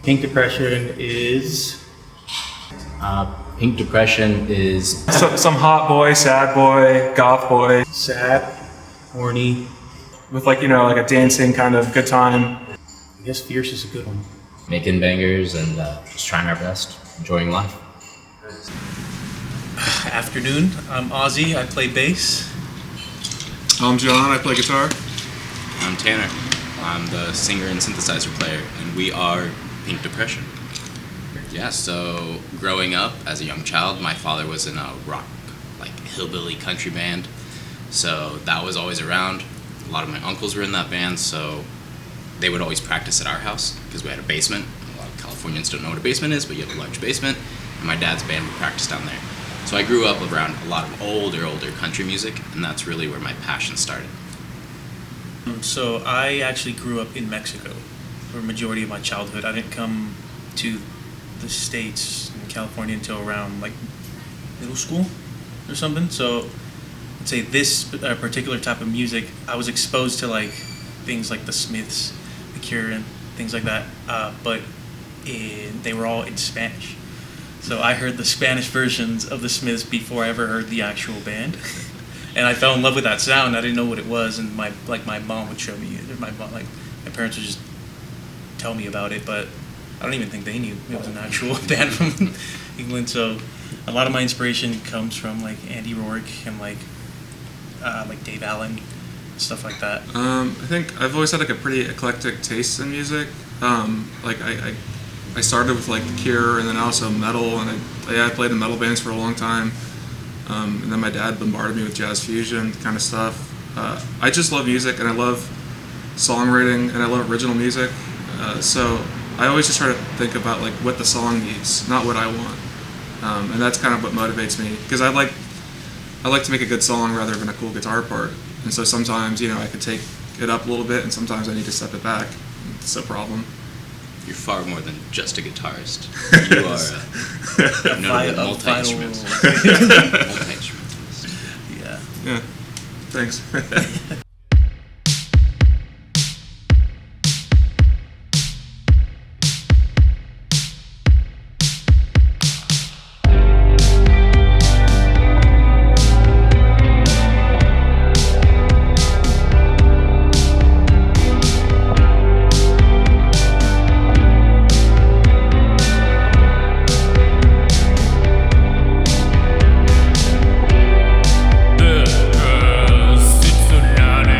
Pink Depression is... Pink Depression is... Some hot boy, sad boy, goth boy. Sad, horny. With like a dancing kind of good time. I guess Fierce is a good one. Making bangers and just trying our best, enjoying life. Afternoon, I'm Ozzy, I play bass. I'm John, I play guitar. I'm Tanner. I'm the singer and synthesizer player, and we are Pink Depression. Yeah, so growing up as a young child, my father was in a rock, hillbilly country band. So that was always around. A lot of my uncles were in that band, so they would always practice at our house because we had a basement. A lot of Californians don't know what a basement is, but you have a large basement, and my dad's band would practice down there. So I grew up around a lot of older country music, and that's really where my passion started. So I actually grew up in Mexico for a majority of my childhood. I didn't come to the States in California until around middle school or something. So I'd say this particular type of music, I was exposed to things like the Smiths, the Cure, and things like that, but they were all in Spanish. So I heard the Spanish versions of the Smiths before I ever heard the actual band. And I fell in love with that sound. I didn't know what it was, and my mom would show me. My parents would just tell me about it, but I don't even think they knew it was an actual band from England. So a lot of my inspiration comes from Andy Rourke and Dave Allen, stuff like that. I think I've always had a pretty eclectic taste in music. I started with The Cure, and then also metal, and I played in metal bands for a long time. And then my dad bombarded me with jazz fusion kind of stuff. I just love music, and I love songwriting, and I love original music. So I always just try to think about what the song needs, not what I want. And that's kind of what motivates me, because I like to make a good song rather than a cool guitar part. And so sometimes I could take it up a little bit, and sometimes I need to step it back. It's a problem. You're far more than just a guitarist. You are a multi-instrumentalist. Multi-instrumentalist. Yeah. Thanks. Cincinnati.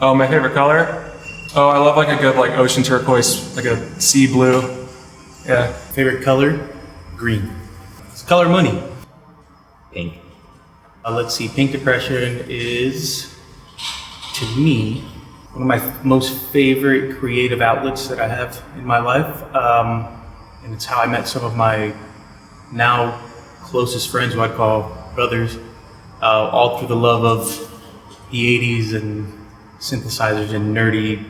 Oh, my favorite color? Oh, I love like a good like ocean turquoise, like a sea blue. Yeah. Favorite color? Green. It's color money. Pink. Let's see. Pink Depression is, to me, one of my most favorite creative outlets that I have in my life. And it's how I met some of my now closest friends, who I call brothers, all through the love of the 80s and synthesizers and nerdy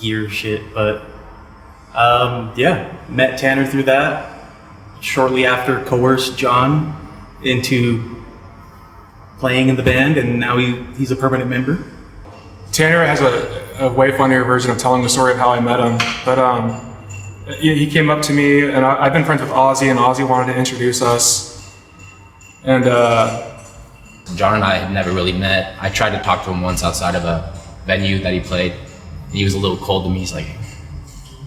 gear shit. But yeah, met Tanner through that. Shortly after, coerced John into playing in the band, and now he's a permanent member. Tanner has a way funnier version of telling the story of how I met him. But he came up to me, and I've been friends with Ozzy, and Ozzy wanted to introduce us. And John and I had never really met. I tried to talk to him once outside of a venue that he played, and he was a little cold to me. He's like,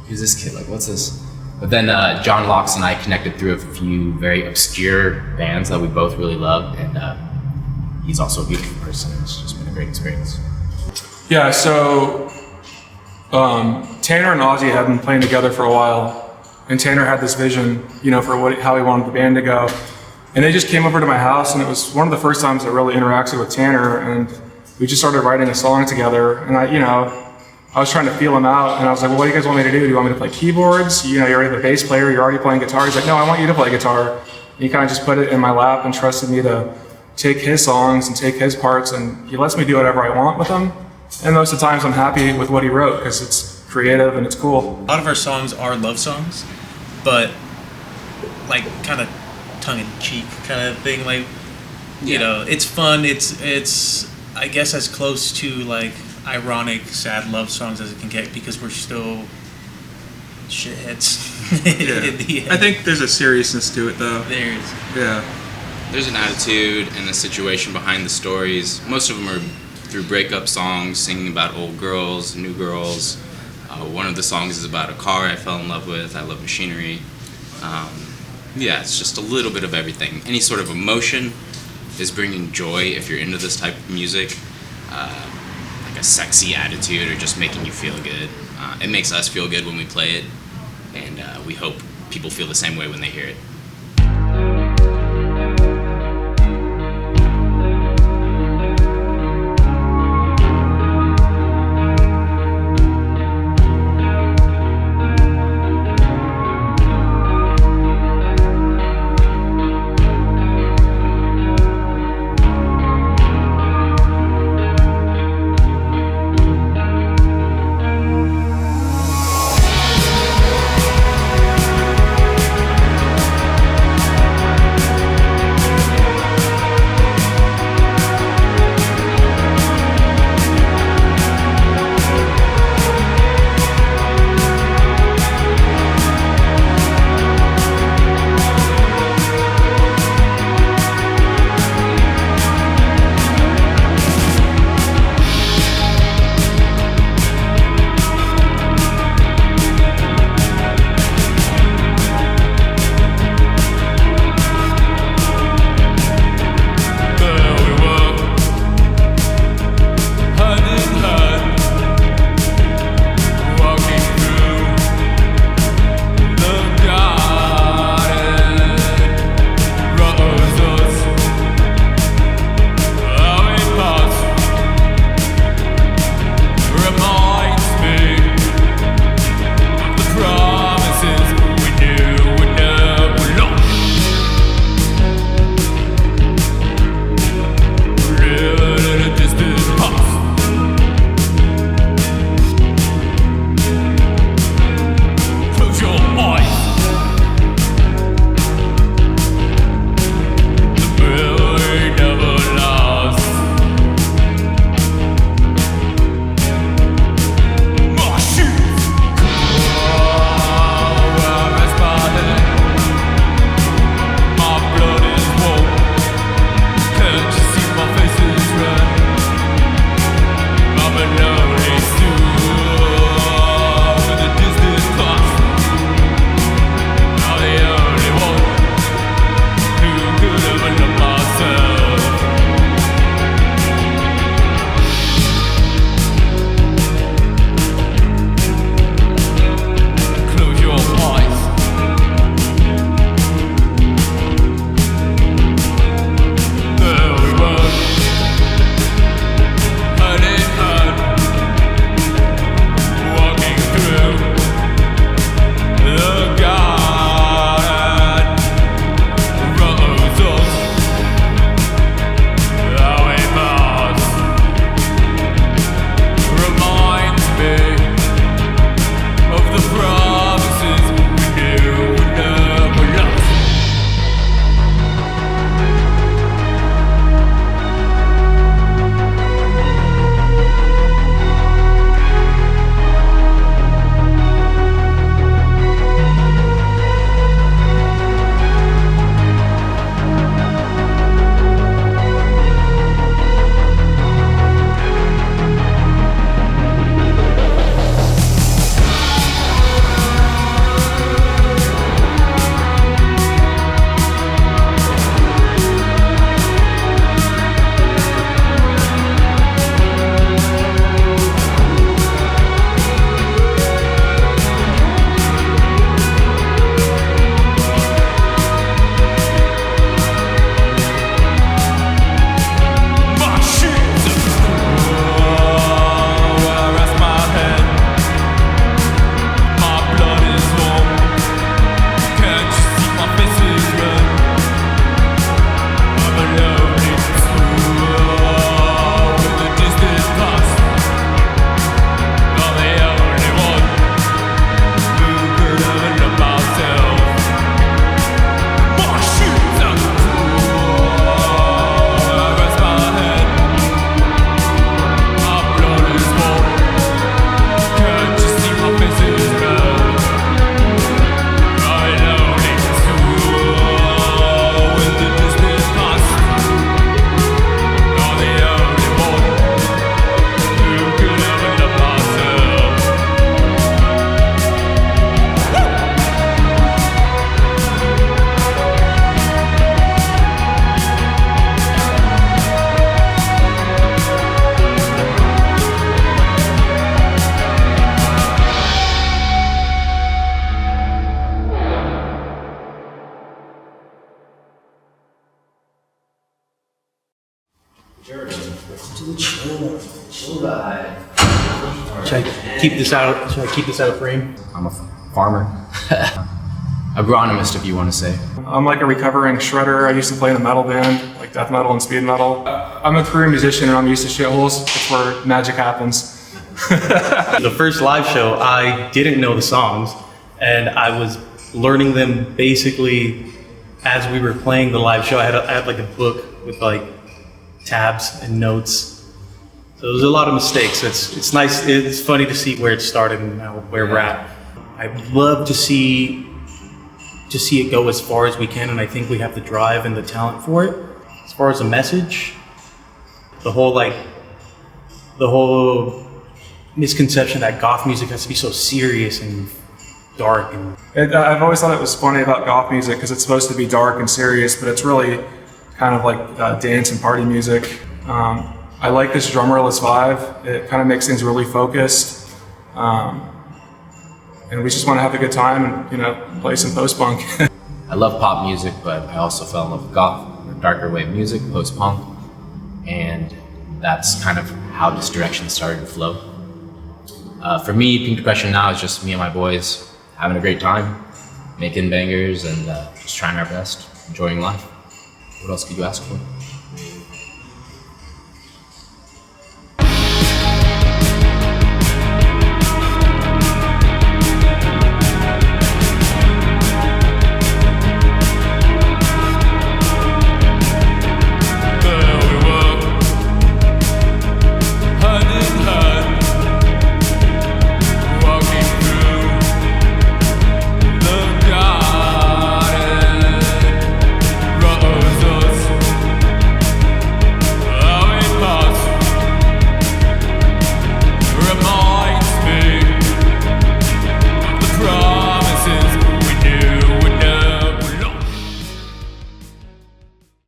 who's this kid? Like, what's this? But then John, Laux, and I connected through a few very obscure bands that we both really love, and he's also a beautiful person. It's just been a great experience. yeah, so Tanner and Ozzy had been playing together for a while, and Tanner had this vision, for how he wanted the band to go. And they just came over to my house, and it was one of the first times I really interacted with Tanner, and we just started writing a song together. And I was trying to feel him out, and I was like, well, what do you guys want me to do? Do you want me to play keyboards? You already the bass player, you're already playing guitar. He's like, no, I want you to play guitar. And he kind of just put it in my lap and trusted me to take his songs and take his parts, and he lets me do whatever I want with them. And most of the times I'm happy with what he wrote, because it's creative and it's cool. A lot of our songs are love songs, but like kind of tongue-in-cheek kind of thing. Like, it's fun. It's I guess as close to like ironic, sad love songs as it can get, because we're still shitheads. I think there's a seriousness to it, though. There is. Yeah. There's an attitude and a situation behind the stories. Most of them are through breakup songs, singing about old girls, new girls. One of the songs is about a car I fell in love with. I love machinery. Yeah, it's just a little bit of everything. Any sort of emotion is bringing joy if you're into this type of music. Like a sexy attitude or just making you feel good. It makes us feel good when we play it, and we hope people feel the same way when they hear it. Should I keep this out? Should I keep this out of frame? I'm a farmer. Agronomist, if you want to say. I'm like a recovering shredder. I used to play in a metal band, like death metal and speed metal. I'm a career musician and I'm used to shitholes. That's where magic happens. The first live show, I didn't know the songs, and I was learning them basically as we were playing the live show. I had like a book with like tabs and notes. So there was a lot of mistakes. It's nice. It's funny to see where it started and now where we're at. I'd love to see it go as far as we can, and I think we have the drive and the talent for it. As far as the message, the whole misconception that goth music has to be so serious and dark. And I've always thought it was funny about goth music because it's supposed to be dark and serious, but it's really kind of like dance and party music. I like this drummerless vibe. It kind of makes things really focused. And we just want to have a good time and, play some post-punk. I love pop music, but I also fell in love with goth, the darker wave music, post-punk, and that's kind of how this direction started to flow. For me, Pink Depression now is just me and my boys having a great time, making bangers and just trying our best, enjoying life. What else could you ask for?